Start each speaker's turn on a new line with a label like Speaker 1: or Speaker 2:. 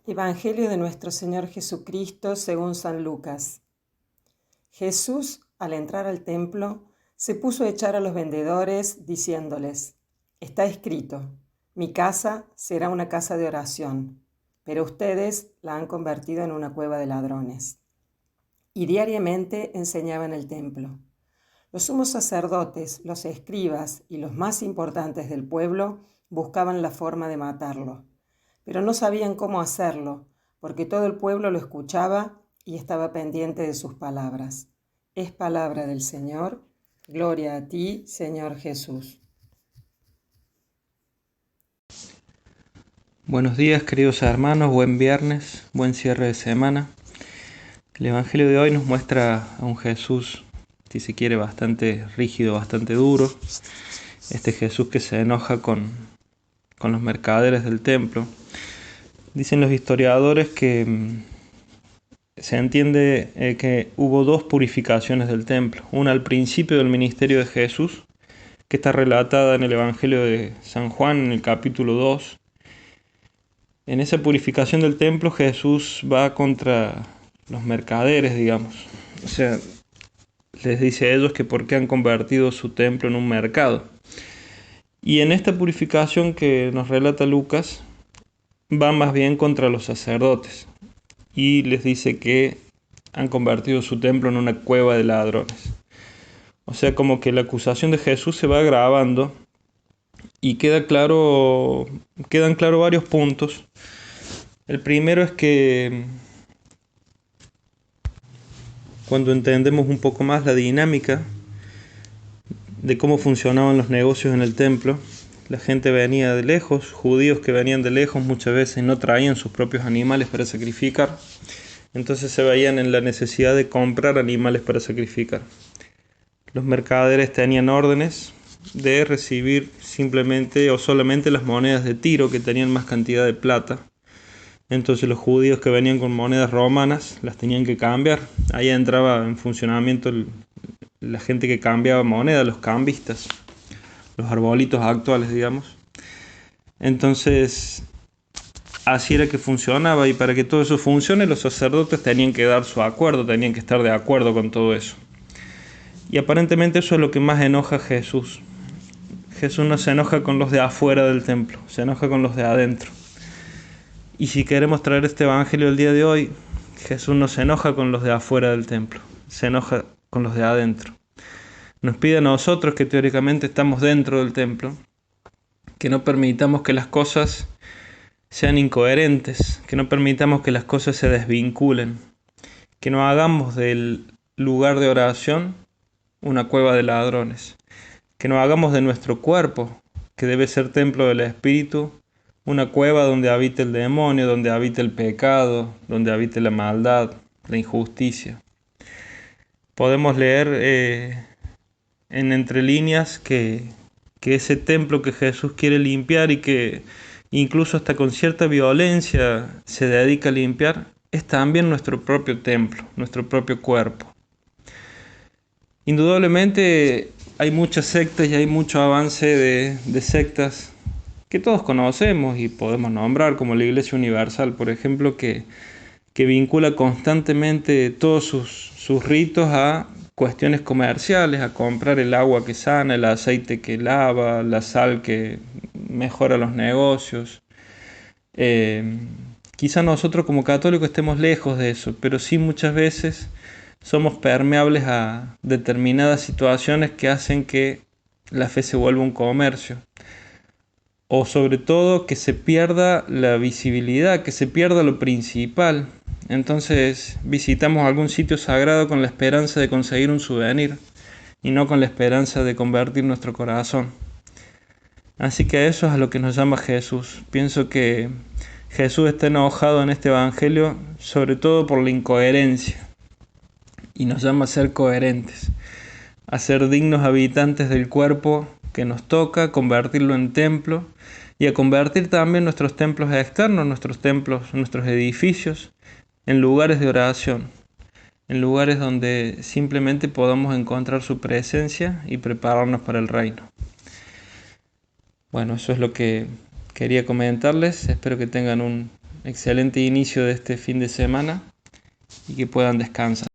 Speaker 1: Evangelio de nuestro Señor Jesucristo según San Lucas. Jesús, al entrar al templo, se puso a echar a los vendedores, diciéndoles: Está escrito, mi casa será una casa de oración, pero ustedes la han convertido en una cueva de ladrones. Y diariamente enseñaba en el templo. Los sumos sacerdotes, los escribas y los más importantes del pueblo buscaban la forma de matarlo, pero no sabían cómo hacerlo, porque todo el pueblo lo escuchaba y estaba pendiente de sus palabras. Es palabra del Señor. Gloria a ti, Señor Jesús.
Speaker 2: Buenos días, queridos hermanos, buen viernes, buen cierre de semana. El Evangelio de hoy nos muestra a un Jesús, si se quiere, bastante rígido, bastante duro. Este Jesús que se enoja con los mercaderes del templo. Dicen los historiadores que se entiende que hubo dos purificaciones del templo. Una al principio del ministerio de Jesús, que está relatada en el Evangelio de San Juan, en el capítulo 2. En esa purificación del templo Jesús va contra los mercaderes, digamos. O sea, les dice a ellos que por qué han convertido su templo en un mercado. Y en esta purificación que nos relata Lucas, va más bien contra los sacerdotes. Y les dice que han convertido su templo en una cueva de ladrones. O sea, como que la acusación de Jesús se va agravando y quedan claros varios puntos. El primero es que cuando entendemos un poco más la dinámica de cómo funcionaban los negocios en el templo, la gente venía de lejos, judíos que venían de lejos muchas veces no traían sus propios animales para sacrificar, entonces se veían en la necesidad de comprar animales para sacrificar. Los mercaderes tenían órdenes de recibir simplemente o solamente las monedas de Tiro, que tenían más cantidad de plata. Entonces los judíos que venían con monedas romanas las tenían que cambiar. Ahí entraba en funcionamiento la gente que cambiaba monedas, los cambistas, los arbolitos actuales, digamos. Entonces, así era que funcionaba, y para que todo eso funcione, los sacerdotes tenían que dar su acuerdo, tenían que estar de acuerdo con todo eso. Y aparentemente eso es lo que más enoja a Jesús. Jesús no se enoja con los de afuera del templo, se enoja con los de adentro. Y si queremos traer este evangelio el día de hoy, Jesús no se enoja con los de afuera del templo, se enoja con los de adentro. Nos pide a nosotros, que teóricamente estamos dentro del templo, que no permitamos que las cosas sean incoherentes, que no permitamos que las cosas se desvinculen, que no hagamos del lugar de oración una cueva de ladrones, que no hagamos de nuestro cuerpo, que debe ser templo del Espíritu, una cueva donde habite el demonio, donde habite el pecado, donde habite la maldad, la injusticia. Podemos leer en entre líneas que ese templo que Jesús quiere limpiar y que incluso hasta con cierta violencia se dedica a limpiar, es también nuestro propio templo, nuestro propio cuerpo. Indudablemente hay muchas sectas y hay mucho avance de sectas que todos conocemos y podemos nombrar, como la Iglesia Universal, por ejemplo, que vincula constantemente todos sus ritos a cuestiones comerciales, a comprar el agua que sana, el aceite que lava, la sal que mejora los negocios. Quizá nosotros como católicos estemos lejos de eso, pero sí muchas veces somos permeables a determinadas situaciones que hacen que la fe se vuelva un comercio. O sobre todo que se pierda la visibilidad, que se pierda lo principal. Entonces visitamos algún sitio sagrado con la esperanza de conseguir un souvenir y no con la esperanza de convertir nuestro corazón. Así que eso es a lo que nos llama Jesús. Pienso que Jesús está enojado en este evangelio sobre todo por la incoherencia y nos llama a ser coherentes, a ser dignos habitantes del cuerpo que nos toca, convertirlo en templo y a convertir también nuestros templos externos, nuestros templos, nuestros edificios, en lugares de oración, en lugares donde simplemente podamos encontrar su presencia y prepararnos para el reino. Bueno, eso es lo que quería comentarles. Espero que tengan un excelente inicio de este fin de semana y que puedan descansar.